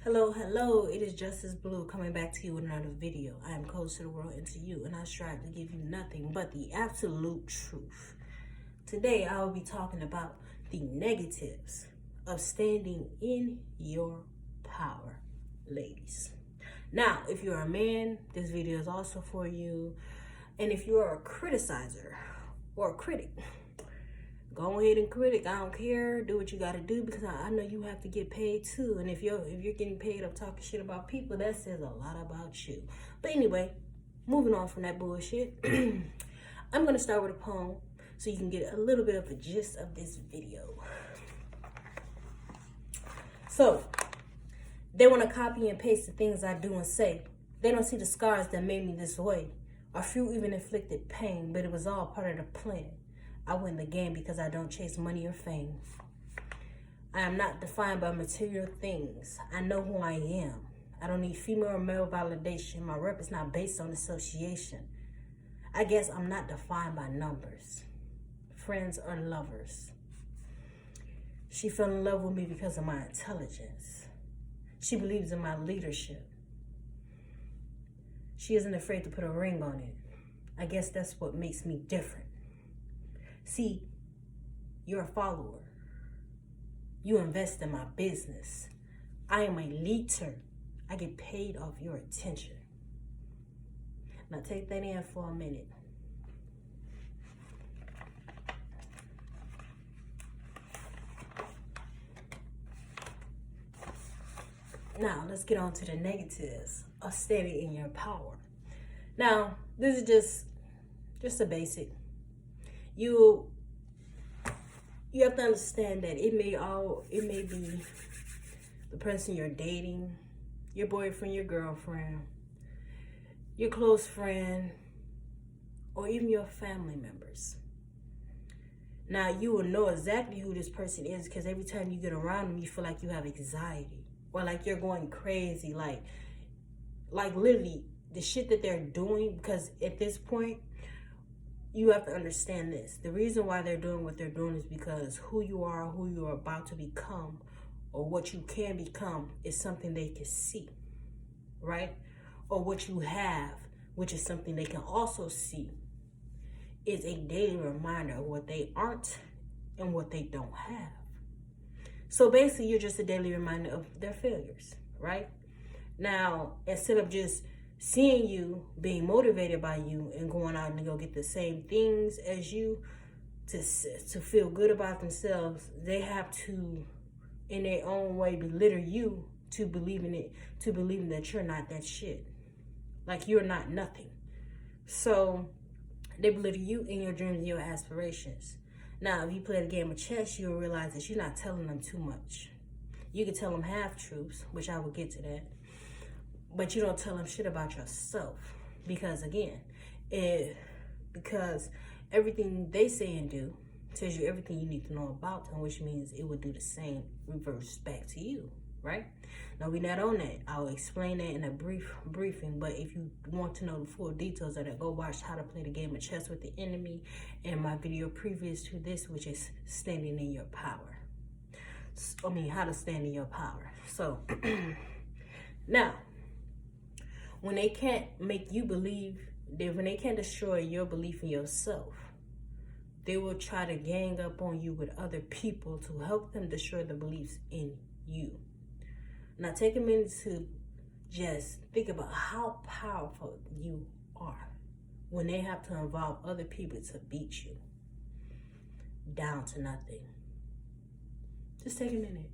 Hello, it is Justice Blue coming back to you with another video. I am close to the world and to you, and I strive to give you nothing but the absolute truth. Today, I will be talking about the negatives of standing in your power, ladies. Now, if you're a man, this video is also for you. And if you are a criticizer or a critic, go ahead and critic. I don't care. Do what you gotta do, because I know you have to get paid too. And if you're getting paid up talking shit about people, that says a lot about you. But anyway, moving on from that bullshit, I'm gonna start with a poem so you can get a little bit of the gist of this video. So, they want to copy and paste the things I do and say. They don't see the scars that made me this way. A few even inflicted pain, but it was all part of the plan. I win the game because I don't chase money or fame. I am not defined by material things. I know who I am. I don't need female or male validation. My rep is not based on association. I guess I'm not defined by numbers, friends or lovers. She fell in love with me because of my intelligence. She believes in my leadership. She isn't afraid to put a ring on it. I guess that's what makes me different. See, you're a follower. You invest in my business. I am a leader. I get paid off your attention. Now take that in for a minute. Now, let's get on to the negatives of standing in your power. Now, this is just a basic. You have to understand that it may be the person you're dating, your boyfriend, your girlfriend, your close friend, or even your family members. Now, you will know exactly who this person is because every time you get around them, you feel like you have anxiety. Or like you're going crazy, like literally the shit that they're doing, because at this point, you have to understand this. The reason why they're doing what they're doing is because who you are about to become, or what you can become, is something they can see, right? Or what you have, which is something they can also see, is a daily reminder of what they aren't and what they don't have. So basically, you're just a daily reminder of their failures, right? Now, instead of just seeing you, being motivated by you, and going out and go get the same things as you to feel good about themselves, they have to, in their own way, belittle you to believing that you're not that shit. Like you're not nothing. So they belittle you in your dreams and your aspirations. Now, if you play the game of chess, you'll realize that you're not telling them too much. You can tell them half-truths, which I will get to that. But you don't tell them shit about yourself. Because, again, because everything they say and do tells you everything you need to know about them, which means it would do the same reverse back to you, right? Now, we're not on that. I'll explain that in a briefing, but if you want to know the full details of that, go watch How to Play the Game of Chess with the Enemy and my video previous to this, which is Standing in Your Power. How to stand in your power. So, now, when they can't make you believe, when they can't destroy your belief in yourself, they will try to gang up on you with other people to help them destroy the beliefs in you. Now, take a minute to just think about how powerful you are when they have to involve other people to beat you down to nothing. Just take a minute.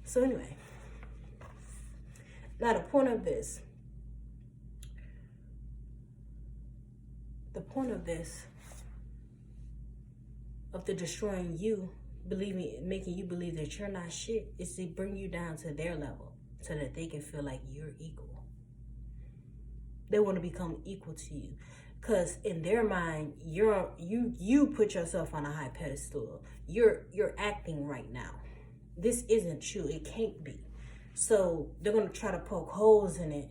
So anyway, now the point of this of the destroying you, making you believe that you're not shit, is to bring you down to their level so that they can feel like you're equal. They want to become equal to you, because in their mind, you put yourself on a high pedestal. You're acting right now. This isn't true. It can't be. So they're going to try to poke holes in it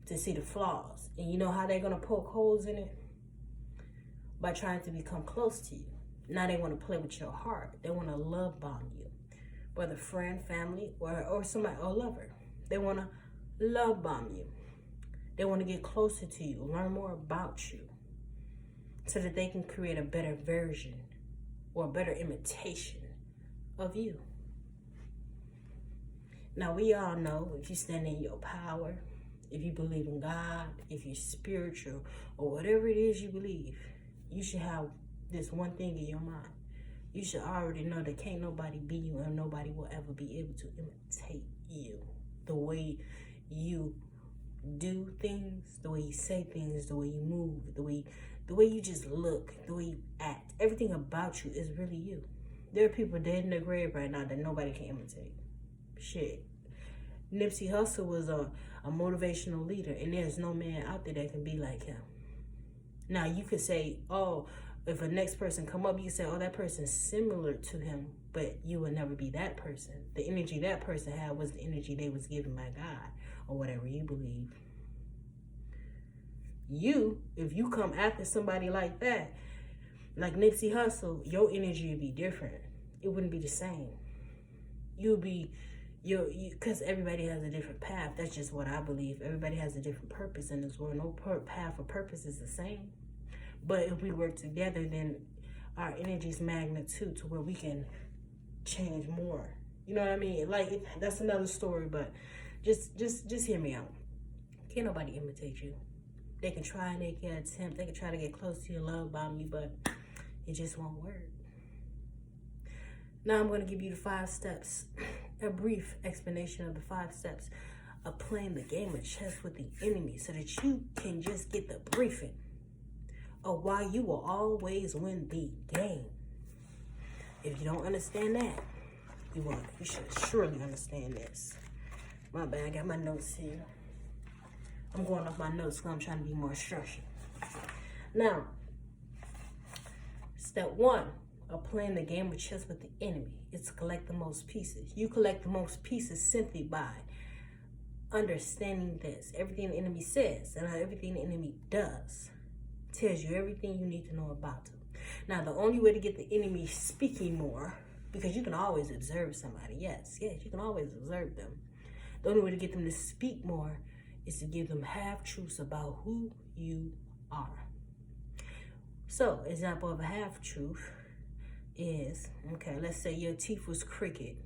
to see the flaws. And you know how they're going to poke holes in it? by trying to become close to you. Now they want to play with your heart. They want to love bomb you, whether friend, family, or somebody, or lover. They want to love bomb you. They want to get closer to you, learn more about you, so that they can create a better version or a better imitation of you. Now, we all know if you stand in your power, if you believe in God, if you're spiritual, or whatever it is you believe, you should have this one thing in your mind. You should already know that can't nobody be you, and nobody will ever be able to imitate you. The way you do things, the way you say things, the way you move, the way you just look, the way you act. Everything about you is really you. There are people dead in their grave right now that nobody can imitate. Shit. Nipsey Hussle was a motivational leader, and there's no man out there that can be like him. Now, you could say, oh, if a next person come up, you say, oh, that person's similar to him, but you would never be that person. The energy that person had was the energy they was given by God, or whatever you believe. You, if you come after somebody like that, like Nipsey Hussle, your energy would be different. It wouldn't be the same. You'll be, because everybody has a different path. That's just what I believe. Everybody has a different purpose in this world. No path or purpose is the same. But if we work together, then our energy's magnitude to where we can change more. You know what I mean? Like, that's another story, but just hear me out. Can't nobody imitate you. They can try and they can attempt. They can try to get close to you and love bomb you, but it just won't work. Now I'm going to give you the 5 steps, a brief explanation of the 5 steps of playing the game of chess with the enemy, so that you can just get the briefing of why you will always win the game. If you don't understand that, you should surely understand this. My bad, I got my notes here. I'm going off my notes because I'm trying to be more structured. Now, step 1 of playing the game of chess with the enemy is to collect the most pieces. You collect the most pieces simply by understanding this. Everything the enemy says and everything the enemy does tells you everything you need to know about them. Now, the only way to get the enemy speaking more, because you can always observe somebody. Yes, you can always observe them. The only way to get them to speak more is to give them half-truths about who you are. So, example of a half-truth is, okay, let's say your teeth was crooked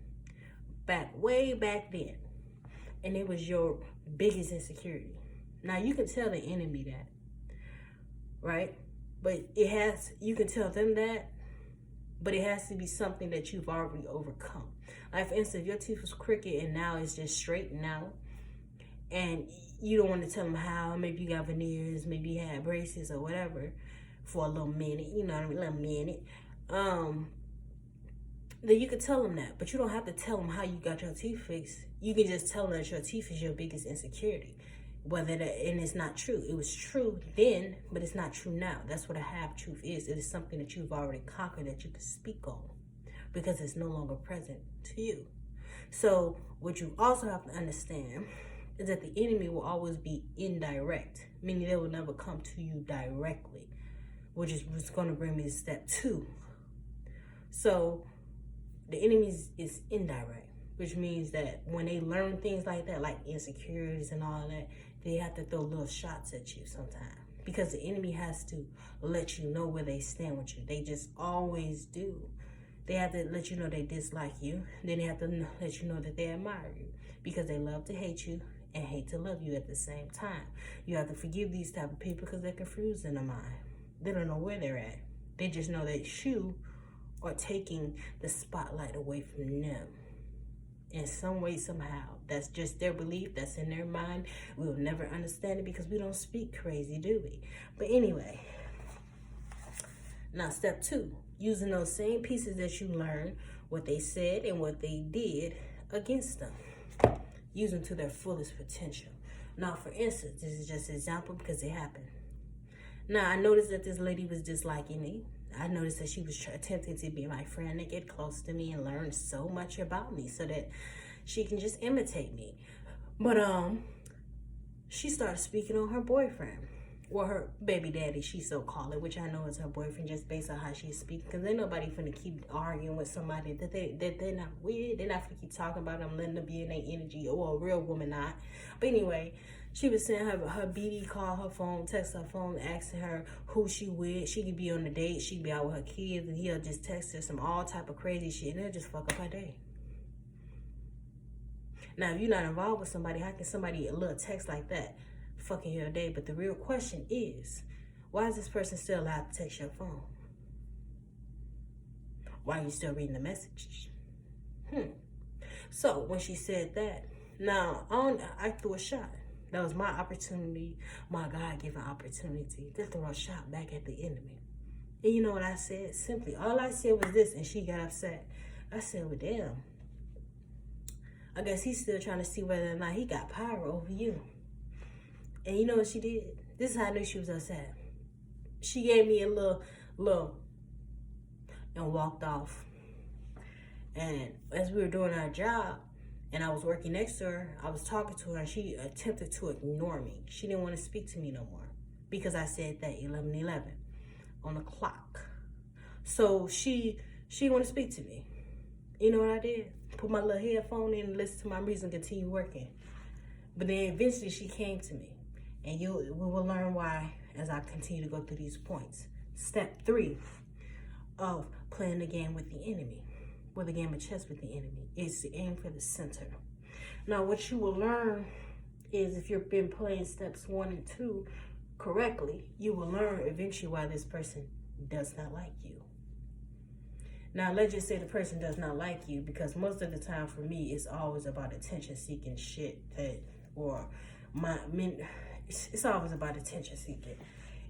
way back then, and it was your biggest insecurity. Now, you can tell the enemy that, right? But you can tell them that, but it has to be something that you've already overcome. Like, for instance, if your teeth was crooked and now it's just straight now, and you don't want to tell them how, maybe you got veneers, maybe you had braces or whatever for a little minute, you know what I mean, a little minute, then you could tell them that, but you don't have to tell them how you got your teeth fixed. You can just tell them that your teeth is your biggest insecurity. And it's not true. It was true then, but it's not true now. That's what a half-truth is. It is something that you've already conquered that you can speak on, because it's no longer present to you. So what you also have to understand is that the enemy will always be indirect, meaning they will never come to you directly, which is what's going to bring me to step 2. So the enemy is indirect, which means that when they learn things like that, like insecurities and all that, they have to throw little shots at you sometimes, because the enemy has to let you know where they stand with you. They just always do. They have to let you know they dislike you. Then they have to let you know that they admire you, because they love to hate you and hate to love you at the same time. You have to forgive these type of people because they're confused in their mind. They don't know where they're at. They just know that you are taking the spotlight away from them in some way, somehow. That's just their belief. That's in their mind. We'll never understand it because we don't speak crazy, do we? But anyway, now step 2, using those same pieces that you learned, what they said and what they did against them, use them to their fullest potential. Now, for instance, this is just an example because it happened. Now, I noticed that this lady was disliking me. I noticed that she was attempting to be my friend and get close to me and learn so much about me so that she can just imitate me. But she started speaking on her boyfriend. Well, her baby daddy, she so call it, which I know is her boyfriend, just based on how she speaks. Because ain't nobody finna keep arguing with somebody that they're not with. They're not finna keep talking about them, letting them be in their energy, or a real woman not. But anyway, she was saying her BD call her phone, text her phone, asking her who she with. She could be on the date, she be out with her kids, and he'll just text her some all type of crazy shit, and it'll just fuck up her day. Now, if you're not involved with somebody, how can somebody a little text like that fucking your day? But the real question is, why is this person still allowed to text your phone? Why are you still reading the message? So when she said that, now I threw a shot. That was my opportunity, my God-given opportunity to throw a shot back at the enemy. And you know what I said? Simply, all I said was this, and she got upset. I said, well, damn. I guess he's still trying to see whether or not he got power over you. And you know what she did? This is how I knew she was upset. She gave me a little, and walked off. And as we were doing our job, and I was working next to her, I was talking to her, and she attempted to ignore me. She didn't want to speak to me no more because I said that 11:11 on the clock. So she didn't want to speak to me. You know what I did? Put my little headphone in and listen to my music and continue working. But then eventually she came to me. And we will learn why as I continue to go through these points. Step 3 of playing the game with the enemy, or the game of chess with the enemy, is to aim for the center. Now, what you will learn is, if you've been playing steps 1 and 2 correctly, you will learn eventually why this person does not like you. Now, let's just say the person does not like you, because most of the time for me, it's always about attention-seeking shit it's always about attention-seeking.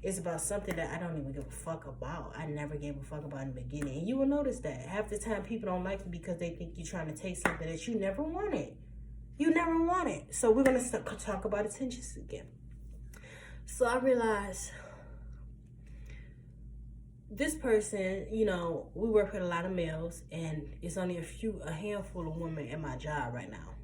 It's about something that I don't even give a fuck about. I never gave a fuck about in the beginning. And you will notice that. Half the time, people don't like you because they think you're trying to take something that you never wanted. You never wanted. So we're going to talk about attention-seeking. So I realized this person, you know, we work with a lot of males, and it's only a handful of women at my job right now.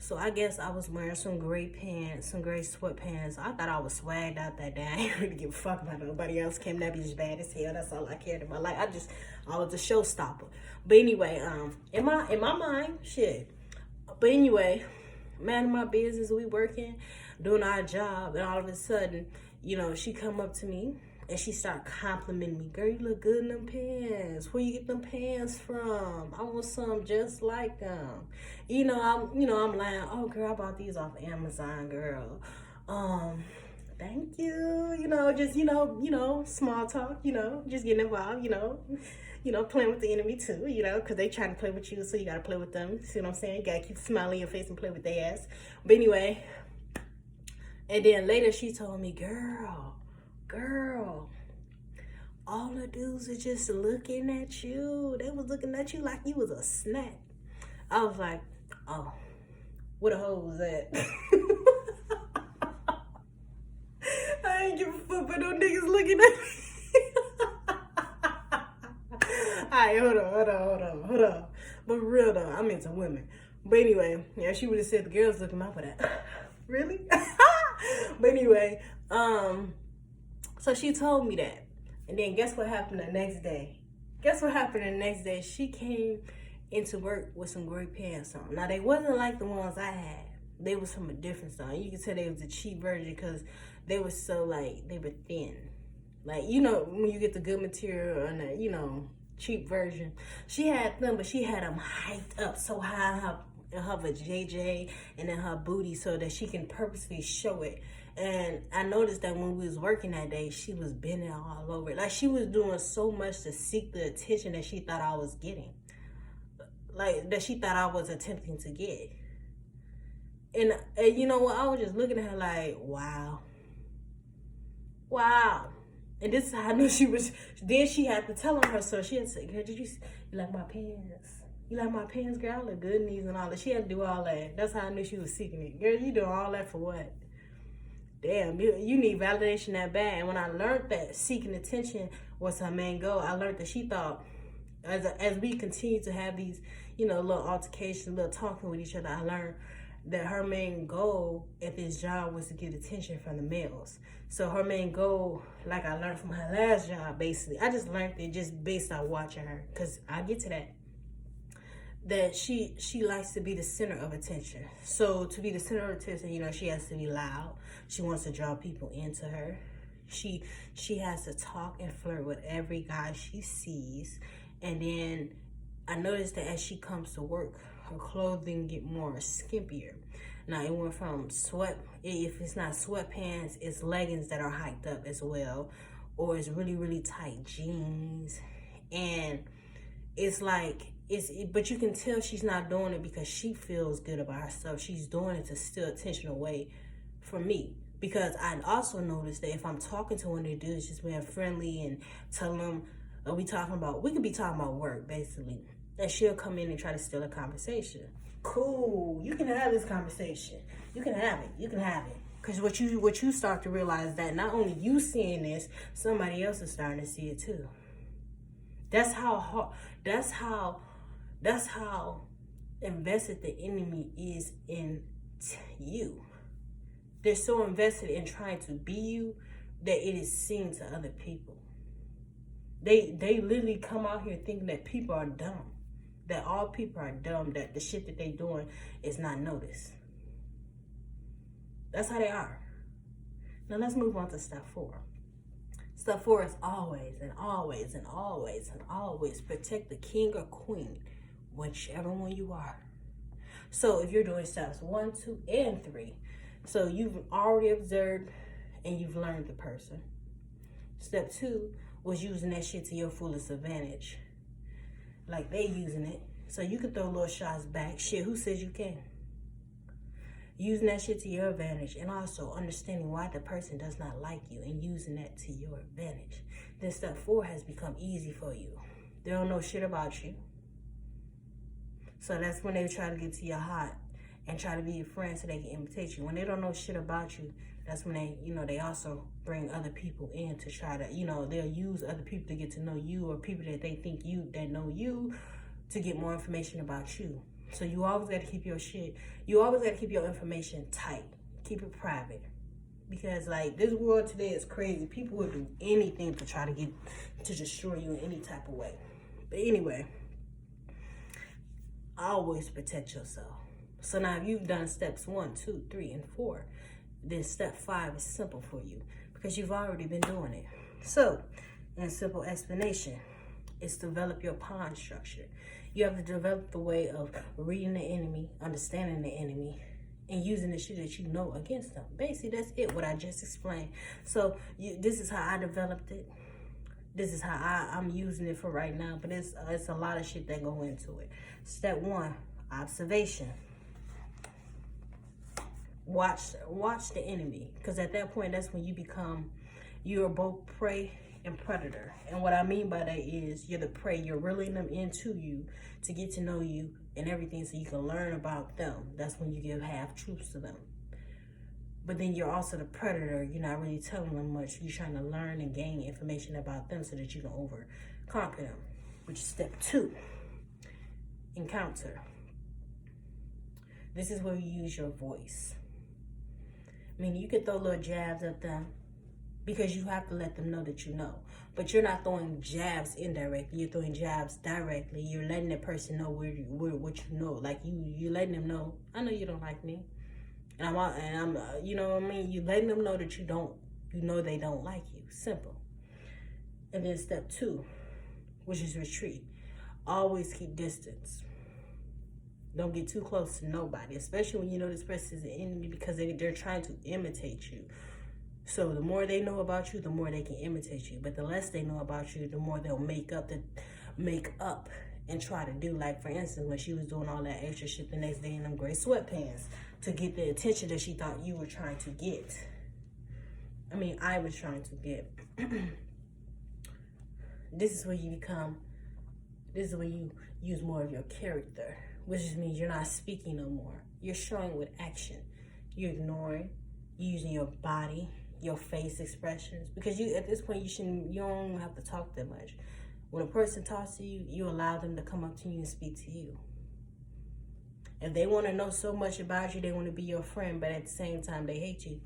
So I guess I was wearing some gray pants, some gray sweatpants. I thought I was swagged out that day. I didn't really give a fuck about nobody else. Came that bitch bad as hell. That's all I cared about. Like I was a showstopper. But anyway, in my mind, shit. But anyway, man, my business, we working, doing our job, and all of a sudden, you know, she come up to me. And she started complimenting me. Girl, you look good in them pants. Where you get them pants from? I want some just like them. I'm lying. Oh, girl, I bought these off Amazon, girl. Thank you. Small talk, just getting involved, playing with the enemy too, because they trying to play with you, so you got to play with them. See what I'm saying? You got to keep smiling your face and play with their ass. But anyway, and then later she told me, girl, all the dudes are just looking at you. They was looking at you like you was a snack. I was like, oh, where the hoe was at? I ain't give a fuck about no niggas looking at me. Alright, hold on. But for real though, I'm into women. But anyway, yeah, she would have said the girls looking out for that. Really? But anyway, so she told me that. And then guess what happened the next day? She came into work with some gray pants on. Now, they wasn't like the ones I had. They was from a different style. You could tell they was a cheap version because they were so, they were thin. Like, when you get the good material and the, cheap version. She had them, but she had them hyped up so high in her vajayjay and in her booty so that she can purposely show it. And I noticed that when we was working that day, she was bending all over it. Like, she was doing so much to seek the attention that she thought I was getting. Like, that she thought I was attempting to get. And you know what? I was just looking at her like, wow. And this is how I knew she was. Then she had to tell on her. So she had to say, girl, you like my pants? You like my pants, girl? I look good in these and all that. She had to do all that. That's how I knew she was seeking it. Girl, you doing all that for what? Damn, you need validation that bad. And when I learned that seeking attention was her main goal, I learned that she thought, as we continue to have these, little altercations, little talking with each other, I learned that her main goal at this job was to get attention from the males. So her main goal, like I learned from her last job, basically, I just learned it just based on watching her, because I'll get to that she likes to be the center of attention. So to be the center of attention, you know, she has to be loud. She wants to draw people into her. She has to talk and flirt with every guy she sees. And then I noticed that as she comes to work, her clothing get more skimpier. Now it went from if it's not sweatpants, it's leggings that are hiked up as well, or it's really, really tight jeans. And it's like, but you can tell she's not doing it because she feels good about herself. She's doing it to steal attention away from me. Because I also noticed that if I'm talking to one of the dudes, just being friendly and telling them, we could be talking about work, basically, that she'll come in and try to steal a conversation. Cool, you can have this conversation. You can have it. Because what you start to realize that not only you seeing this, somebody else is starting to see it too. That's how invested the enemy is in you. They're so invested in trying to be you that it is seen to other people. They literally come out here thinking that people are dumb. That all people are dumb, that the shit that they doing is not noticed. That's how they are. Now let's move on to step 4. Step 4 is always protect the king or queen, whichever one you are. So if you're doing steps 1, 2, and 3, so you've already observed and you've learned the person. Step 2 was using that shit to your fullest advantage. Like they using it. So you can throw little shots back. Shit, who says you can't? Using that shit to your advantage, and also understanding why the person does not like you and using that to your advantage. Then step 4 has become easy for you. They don't know shit about you. So that's when they try to get to your heart and try to be your friend so they can imitate you. When they don't know shit about you, that's when they also bring other people in to try to, they'll use other people to get to know you, or people that they think that know you, to get more information about you. So you always got to keep your information tight. Keep it private. Because like this world today is crazy. People will do anything to try to destroy you in any type of way. But anyway, always protect yourself. So now if you've done steps 1, 2, 3, and 4, then step 5 is simple for you because you've already been doing it. So, in simple explanation, it's develop your pawn structure. You have to develop the way of reading the enemy, understanding the enemy, and using the shit that you know against them. Basically, that's it, what I just explained. So, this is how I developed it. This is how I'm using it for right now, but it's a lot of shit that go into it. Step 1, observation. Watch the enemy, because at that point, that's when you're both prey and predator. And what I mean by that is you're the prey. You're reeling them into you to get to know you and everything so you can learn about them. That's when you give half truths to them. But then you're also the predator. You're not really telling them much. You're trying to learn and gain information about them so that you can conquer them, which is step 2, encounter. This is where you use your voice. I mean, you can throw little jabs at them because you have to let them know that you know. But you're not throwing jabs indirectly. You're throwing jabs directly. You're letting the person know what you know. Like you letting them know, I know you don't like me. And I'm you know what I mean? You're letting them know that they don't like you. Simple. And then step 2, which is retreat. Always keep distance. Don't get too close to nobody, especially when you know this person is an enemy, because they're trying to imitate you. So the more they know about you, the more they can imitate you. But the less they know about you, the more they'll make up and try to do. Like, for instance, when she was doing all that extra shit the next day in them gray sweatpants to get the attention that she thought you were trying to get. I mean, I was trying to get. This is where you use more of your character, which just means you're not speaking no more. You're showing with action. You're ignoring, you're using your body, your face expressions, because at this point you don't have to talk that much. When a person talks to you, you allow them to come up to you and speak to you. If they want to know so much about you, they want to be your friend, but at the same time, they hate you.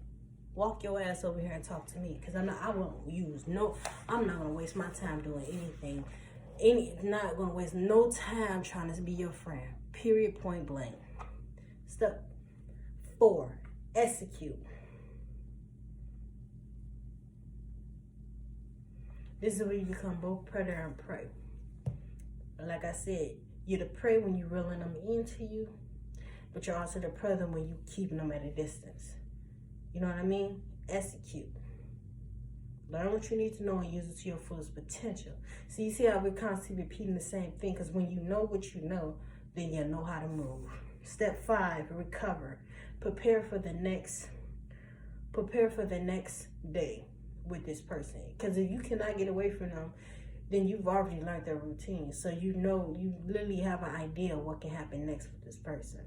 Walk your ass over here and talk to me, because I'm not going to waste my time doing anything. Not going to waste no time trying to be your friend. Period, point blank. Step 4, execute. This is where you become both predator and prey. Like I said, you're the prey when you're reeling them into you, but you're also the predator when you're keeping them at a distance. You know what I mean? Execute. Learn what you need to know and use it to your fullest potential. So you see how we're constantly repeating the same thing, because when you know what you know, then you know how to move. Step 5, recover. Prepare for the next day with this person. Because if you cannot get away from them, then you've already learned their routine. So you literally have an idea of what can happen next with this person.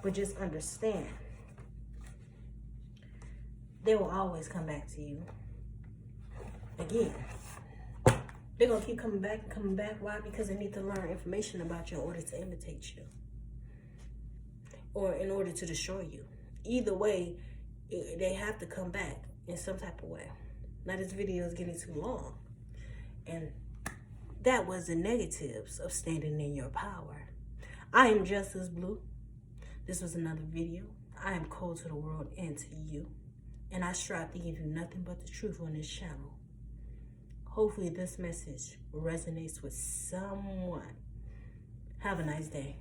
But just understand, they will always come back to you. Again, they're going to keep coming back. Why? Because they need to learn information about you in order to imitate you, or in order to destroy you. Either way, they have to come back in some type of way. Now this video is getting too long, and that was the negatives of standing in your power. I am Justice Blue. This was another video. I am cold to the world and to you, and I strive to give you nothing but the truth on this channel. Hopefully this message resonates with someone. Have a nice day.